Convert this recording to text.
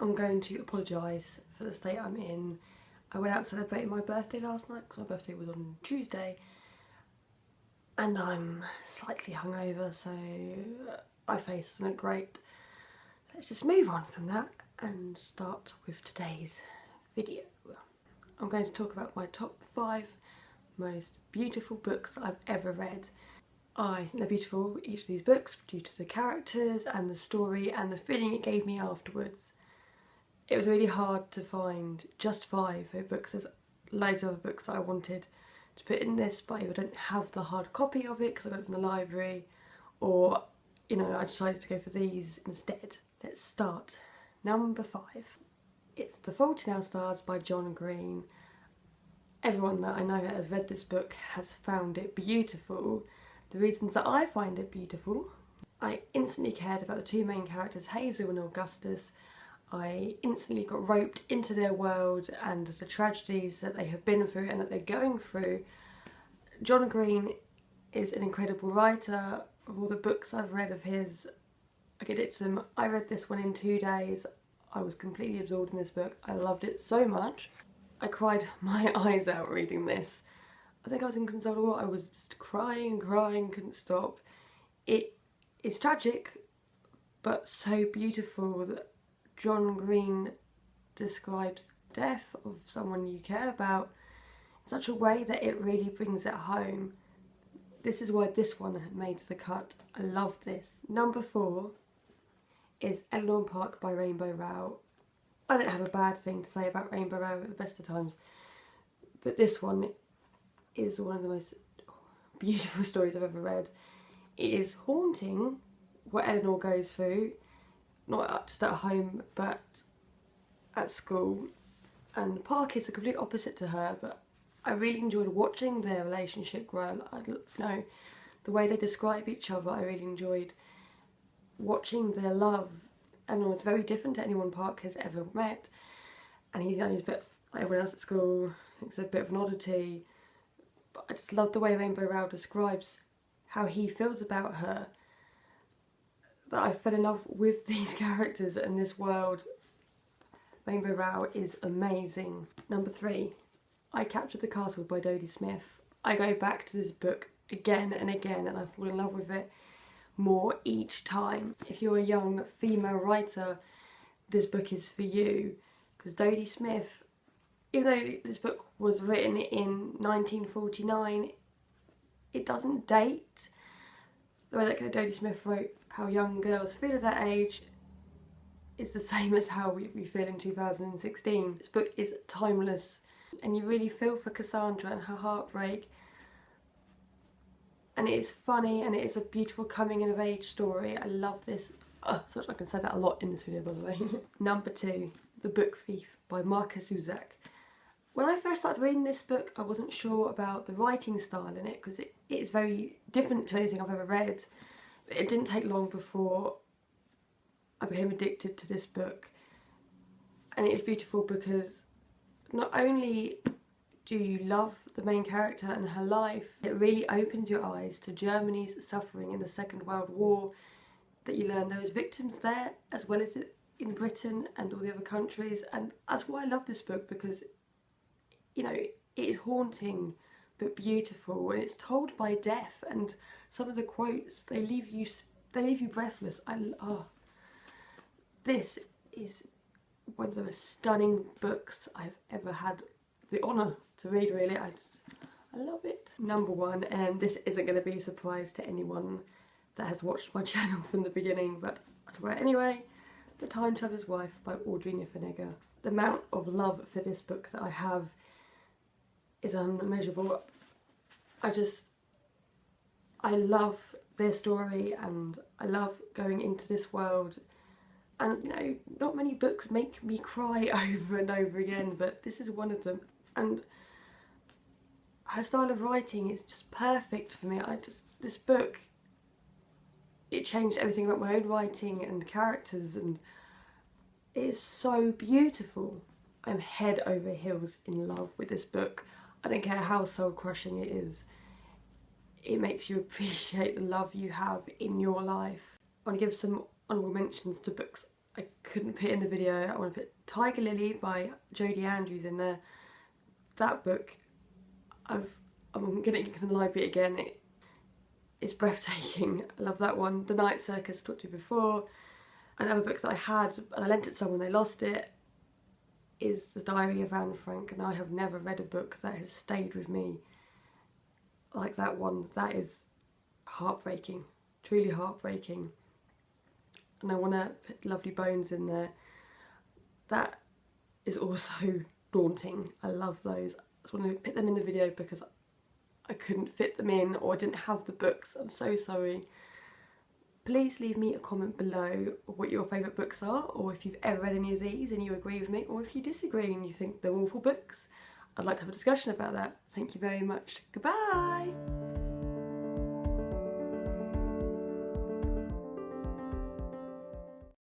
I'm going to apologise for the state I'm in. I went out celebrating my birthday last night because my birthday was on Tuesday, and I'm slightly hungover, so my face doesn't look great. Let's just move on from that and start with today's video. I'm going to talk about my top 5 most beautiful books that I've ever read. I think they're beautiful, each of these books, due to the characters and the story and the feeling it gave me afterwards. It was really hard to find just 5 books. There's loads of other books that I wanted to put in this, but I either don't have the hard copy of it because I got it from the library, or, you know, I decided to go for these instead. Let's start. Number 5. It's The Fault in Our Stars by John Green. Everyone that I know that has read this book has found it beautiful. The reasons that I find it beautiful: I instantly cared about the 2 main characters, Hazel and Augustus. I instantly got roped into their world and the tragedies that they have been through and that they're going through. John Green is an incredible writer. Of all the books I've read of his, I get it to them. I read this one in 2 days. I was completely absorbed in this book. I loved it so much. I cried my eyes out reading this. I think I was inconsolable. I was just crying, couldn't stop. It is tragic, but so beautiful that John Green describes death of someone you care about in such a way that it really brings it home. This is why this one made the cut. I love this. Number 4 is Eleanor Park by Rainbow Rowell. I don't have a bad thing to say about Rainbow Rowell at the best of times, but this one is one of the most beautiful stories I've ever read. It is haunting what Eleanor goes through, not just at home but at school, and Park is the complete opposite to her, but I really enjoyed watching their relationship grow. The way they describe each other, I really enjoyed watching their love. Eleanor is very different to anyone Park has ever met, and he's a bit like everyone else at school. He's a bit of an oddity. But I just love the way Rainbow Rowell describes how he feels about her. That I fell in love with these characters and this world. Rainbow Rowell is amazing. Number 3, I Captured the Castle by Dodie Smith. I go back to this book again and again, and I fall in love with it more each time. If you're a young female writer, this book is for you, because Dodie Smith, even though this book was written in 1949, it doesn't date. The way that Dodie Smith wrote how young girls feel at that age is the same as how we feel in 2016. This book is timeless, and you really feel for Cassandra and her heartbreak. And it is funny, and it is a beautiful coming of age story. I love this. I can say that a lot in this video, by the way. Number 2, The Book Thief by Marcus Zusak. When I first started reading this book, I wasn't sure about the writing style in it, because it is very different to anything I've ever read. It didn't take long before I became addicted to this book. And it is beautiful because not only do you love the main character and her life, it really opens your eyes to Germany's suffering in the Second World War, that you learn there was victims there as well as in Britain and all the other countries. And that's why I love this book, because, you know, it is haunting but beautiful, and it's told by death, and some of the quotes, they leave you breathless. This is one of the most stunning books I've ever had the honour to read, really. I love it. Number 1, and this isn't going to be a surprise to anyone that has watched my channel from the beginning, but I'll talk about it anyway. The Time Traveller's Wife by Audrey Niffenegger. The amount of love for this book that I have is unmeasurable. I love their story, and I love going into this world. And, you know, not many books make me cry over and over again, but this is one of them. And her style of writing is just perfect for me. This book, it changed everything about my own writing and characters, and it is so beautiful. I'm head over heels in love with this book. I don't care how soul-crushing it is. It makes you appreciate the love you have in your life. I want to give some honourable mentions to books I couldn't put in the video. I want to put Tiger Lily by Jodie Andrews in there. That book, I'm getting it from the library again. It's breathtaking. I love that one. The Night Circus I talked to before. Another book that I had and I lent it to someone, they lost it, is The Diary of Anne Frank, and I have never read a book that has stayed with me like that one. That is heartbreaking, truly heartbreaking. And I want to put Lovely Bones in there. That is also daunting. I love those. I just want to put them in the video because I couldn't fit them in, or I didn't have the books. I'm so sorry. Please leave me a comment below what your favourite books are, or if you've ever read any of these and you agree with me, or if you disagree and you think they're awful books. I'd like to have a discussion about that. Thank you very much. Goodbye!